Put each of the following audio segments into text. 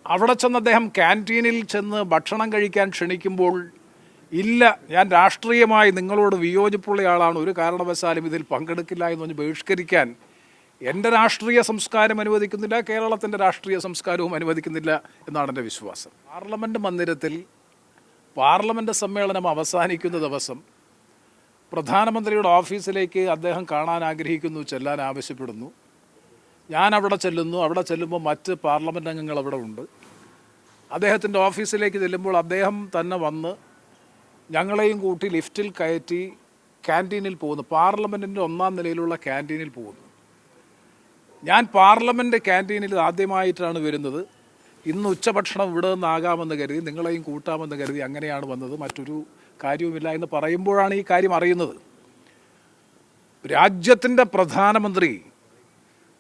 അവിടെ ചെന്ന് അദ്ദേഹം ക്യാൻറ്റീനിൽ ചെന്ന് ഭക്ഷണം കഴിക്കാൻ ക്ഷണിക്കുമ്പോൾ ഇല്ല, ഞാൻ രാഷ്ട്രീയമായി നിങ്ങളോട് വിയോജിപ്പുള്ള ആളാണ്, ഒരു കാരണവശാലും ഇതിൽ പങ്കെടുക്കില്ല എന്ന് പറഞ്ഞ് ബഹിഷ്കരിക്കാൻ എൻ്റെ രാഷ്ട്രീയ സംസ്കാരം അനുവദിക്കുന്നില്ല, കേരളത്തിൻ്റെ രാഷ്ട്രീയ സംസ്കാരവും അനുവദിക്കുന്നില്ല എന്നാണ് എൻ്റെ വിശ്വാസം. പാർലമെൻറ്റ് മന്ദിരത്തിൽ പാർലമെൻറ്റ് സമ്മേളനം അവസാനിക്കുന്ന ദിവസം പ്രധാനമന്ത്രിയുടെ ഓഫീസിലേക്ക് അദ്ദേഹം കാണാൻ ആഗ്രഹിക്കുന്നു, ചെല്ലാൻ ആവശ്യപ്പെടുന്നു. ഞാൻ അവിടെ ചെല്ലുന്നു. അവിടെ ചെല്ലുമ്പോൾ മറ്റ് പാർലമെൻറ്റ് അംഗങ്ങൾ അവിടെ ഉണ്ട്. അദ്ദേഹത്തിൻ്റെ ഓഫീസിലേക്ക് ചെല്ലുമ്പോൾ അദ്ദേഹം തന്നെ വന്ന് ഞങ്ങളെയും കൂട്ടി ലിഫ്റ്റിൽ കയറ്റി ക്യാൻറ്റീനിൽ പോകുന്നു. പാർലമെൻറ്റിൻ്റെ 1-ാം നിലയിലുള്ള ക്യാൻറ്റീനിൽ പോകുന്നു. ഞാൻ പാർലമെൻറ്റ് ക്യാൻറ്റീനിൽ ആദ്യമായിട്ടാണ് വരുന്നത്. ഇന്ന് ഉച്ചഭക്ഷണം ഇവിടെ നിന്നാകാമെന്ന് കരുതി, നിങ്ങളെയും കൂട്ടാമെന്ന് കരുതി അങ്ങനെയാണ് വന്നത്, മറ്റൊരു കാര്യവുമില്ല എന്ന് പറയുമ്പോഴാണ് ഈ കാര്യം അറിയുന്നത്. രാജ്യത്തിൻ്റെ പ്രധാനമന്ത്രി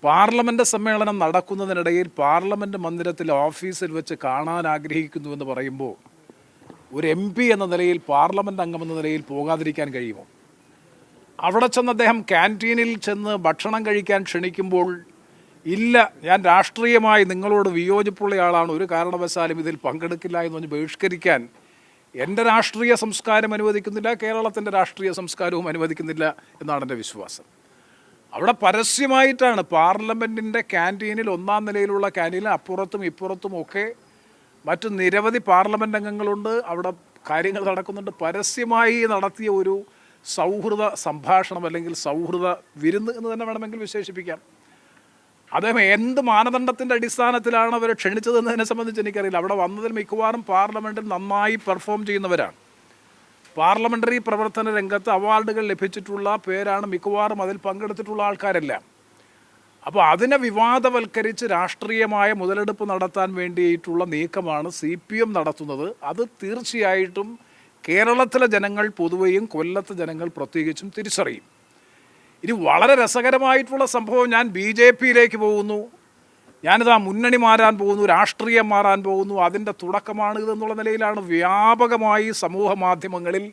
പാർലമെൻറ്റ് സമ്മേളനം നടക്കുന്നതിനിടയിൽ പാർലമെൻറ്റ് മന്ദിരത്തിൽ ഓഫീസിൽ വെച്ച് കാണാൻ ആഗ്രഹിക്കുന്നു എന്ന് പറയുമ്പോൾ ഒരു MP എന്ന നിലയിൽ, പാർലമെൻറ്റ് അംഗം എന്ന നിലയിൽ പോകാതിരിക്കാൻ കഴിയുമോ? അവിടെ ചെന്ന് അദ്ദേഹം ക്യാൻറ്റീനിൽ ചെന്ന് ഭക്ഷണം കഴിക്കാൻ ക്ഷണിക്കുമ്പോൾ ഇല്ല, ഞാൻ രാഷ്ട്രീയമായി നിങ്ങളോട് വിയോജിപ്പുള്ള ആളാണ്, ഒരു കാരണവശാലും ഇതിൽ പങ്കെടുക്കില്ല എന്ന് പറഞ്ഞ് ബഹിഷ്കരിക്കാൻ എൻ്റെ രാഷ്ട്രീയ സംസ്കാരം അനുവദിക്കുന്നില്ല, കേരളത്തിൻ്റെ രാഷ്ട്രീയ സംസ്കാരവും അനുവദിക്കുന്നില്ല എന്നാണ് എൻ്റെ വിശ്വാസം. അവിടെ പരസ്യമായിട്ടാണ് പാർലമെൻറ്റിൻ്റെ ക്യാൻറ്റീനിൽ, 1-ാം നിലയിലുള്ള ക്യാൻറ്റീനിൽ അപ്പുറത്തും ഇപ്പുറത്തും ഒക്കെ മറ്റു നിരവധി പാർലമെൻറ്റ് അംഗങ്ങളുണ്ട്. അവിടെ കാര്യങ്ങൾ നടക്കുന്നുണ്ട്. പരസ്യമായി നടത്തിയ ഒരു സൗഹൃദ സംഭാഷണം അല്ലെങ്കിൽ സൗഹൃദ വിരുന്ന് എന്ന് തന്നെ വേണമെങ്കിൽ വിശേഷിപ്പിക്കാം. അദ്ദേഹം എന്ത് മാനദണ്ഡത്തിൻ്റെ അടിസ്ഥാനത്തിലാണ് അവരെ ക്ഷണിച്ചതെന്നതിനെ സംബന്ധിച്ച് എനിക്കറിയില്ല. അവിടെ വന്നതിൽ മിക്കവാറും പാർലമെൻറ്റിൽ നന്നായി പെർഫോം ചെയ്യുന്നവരാണ്. പാർലമെൻ്ററി പ്രവർത്തന രംഗത്ത് അവാർഡുകൾ ലഭിച്ചിട്ടുള്ള പേരാണ് മിക്കവാറും അതിൽ പങ്കെടുത്തിട്ടുള്ള ആൾക്കാരെല്ലാം. അപ്പോൾ അതിനെ വിവാദവൽക്കരിച്ച് രാഷ്ട്രീയമായ മുതലെടുപ്പ് നടത്താൻ വേണ്ടിയിട്ടുള്ള നീക്കമാണ് CPM നടത്തുന്നത്. അത് തീർച്ചയായിട്ടും കേരളത്തിലെ ജനങ്ങൾ പൊതുവെയും കൊല്ലത്തെ ജനങ്ങൾ പ്രത്യേകിച്ചും തിരിച്ചറിയും. ഇനി വളരെ രസകരമായിട്ടുള്ള സംഭവം, ഞാൻ BJPയിലേക്ക് പോകുന്നു, ഞാനിതാ മുന്നണി മാറാൻ പോകുന്നു, രാഷ്ട്രീയം മാറാൻ പോകുന്നു, അതിൻ്റെ തുടക്കമാണ് ഇതെന്നുള്ള നിലയിലാണ് വ്യാപകമായി സമൂഹ മാധ്യമങ്ങളിൽ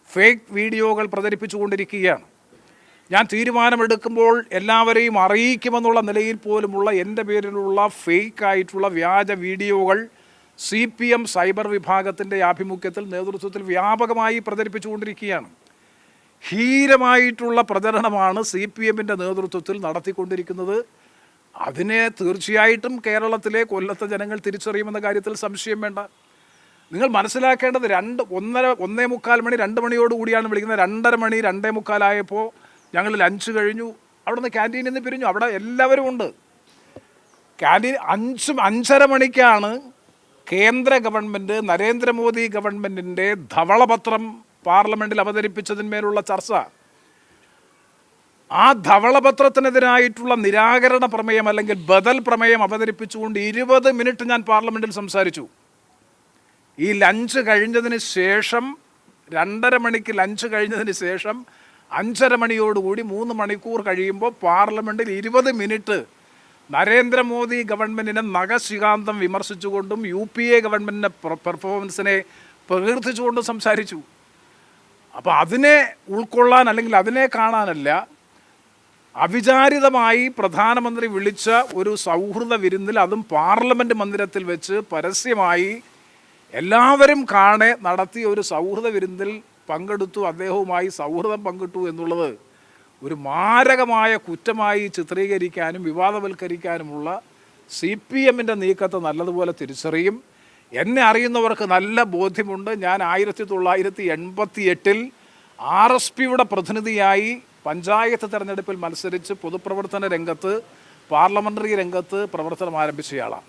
ഫേക്ക് വീഡിയോകൾ പ്രചരിപ്പിച്ചുകൊണ്ടിരിക്കുകയാണ്. ഞാൻ തീരുമാനമെടുക്കുമ്പോൾ എല്ലാവരെയും അറിയിക്കുമെന്നുള്ള നിലയിൽ പോലുമുള്ള എൻ്റെ പേരിലുള്ള ഫേക്കായിട്ടുള്ള വ്യാജ വീഡിയോകൾ CPM സൈബർ വിഭാഗത്തിൻ്റെ ആഭിമുഖ്യത്തിൽ, നേതൃത്വത്തിൽ വ്യാപകമായി പ്രചരിപ്പിച്ചുകൊണ്ടിരിക്കുകയാണ്. ഹീനമായിട്ടുള്ള പ്രചരണമാണ് CPMൻ്റെ നേതൃത്വത്തിൽ നടത്തിക്കൊണ്ടിരിക്കുന്നത്. അതിനെ തീർച്ചയായിട്ടും കേരളത്തിലെ കൊല്ലത്തെ ജനങ്ങൾ തിരിച്ചറിയുമെന്ന കാര്യത്തിൽ സംശയം വേണ്ട. നിങ്ങൾ മനസ്സിലാക്കേണ്ടത് 1:45 മണി 2 മണിയോടുകൂടിയാണ് വിളിക്കുന്നത്. 2:30 മണി 2:45 ആയപ്പോൾ ഞങ്ങൾ ലഞ്ച് കഴിഞ്ഞു, അവിടെ നിന്ന് ക്യാൻറ്റീനിൽ നിന്ന് പിരിഞ്ഞു. അവിടെ എല്ലാവരും ഉണ്ട്. ക്യാൻറ്റീൻ 5:30 മണിക്കാണ് കേന്ദ്ര ഗവൺമെൻറ്, നരേന്ദ്രമോദി ഗവൺമെൻറ്റിൻ്റെ ധവളപത്രം പാർലമെൻറ്റിൽ അവതരിപ്പിച്ചതിന്മേലുള്ള ചർച്ച. ആ ധവളപത്രത്തിനെതിരായിട്ടുള്ള നിരാകരണ പ്രമേയം അല്ലെങ്കിൽ ബദൽ പ്രമേയം അവതരിപ്പിച്ചുകൊണ്ട് 20 മിനിറ്റ് ഞാൻ പാർലമെൻറ്റിൽ സംസാരിച്ചു. ഈ ലഞ്ച് കഴിഞ്ഞതിന് ശേഷം 2:30 മണിക്ക് ലഞ്ച് കഴിഞ്ഞതിന് ശേഷം 5:30 മണിയോടുകൂടി 3 മണിക്കൂർ കഴിയുമ്പോൾ പാർലമെൻറ്റിൽ 20 മിനിറ്റ് നരേന്ദ്രമോദി ഗവൺമെൻറ്റിനെ നഖശികാന്തം വിമർശിച്ചുകൊണ്ടും UPA ഗവൺമെൻറ്റിൻ്റെ പെർഫോമൻസിനെ പ്രകീർത്തിച്ചുകൊണ്ടും സംസാരിച്ചു. അപ്പോൾ അതിനെ ഉൾക്കൊള്ളാൻ അല്ലെങ്കിൽ അതിനെ കാണാനല്ല, അവിചാരിതമായി പ്രധാനമന്ത്രി വിളിച്ച ഒരു സൗഹൃദ വിരുന്നിൽ, അതും പാർലമെൻറ്റ് മന്ദിരത്തിൽ വെച്ച് പരസ്യമായി എല്ലാവരും കാണെ നടത്തിയ ഒരു സൗഹൃദ വിരുന്നിൽ പങ്കെടുത്തു, അദ്ദേഹവുമായി സൗഹൃദം പങ്കിട്ടു എന്നുള്ളത് ഒരു മാരകമായ കുറ്റമായി ചിത്രീകരിക്കാനും വിവാദവൽക്കരിക്കാനുമുള്ള CPMൻ്റെ നീക്കത്തെ നല്ലതുപോലെ തിരിച്ചറിയും. എന്നെ അറിയുന്നവർക്ക് നല്ല ബോധ്യമുണ്ട്. ഞാൻ 1988 RSPയുടെ പ്രതിനിധിയായി പഞ്ചായത്ത് തെരഞ്ഞെടുപ്പിൽ മത്സരിച്ച് പൊതുപ്രവർത്തന രംഗത്ത്, പാർലമെൻ്ററി രംഗത്ത് പ്രവർത്തനം ആരംഭിച്ചയാളാണ്.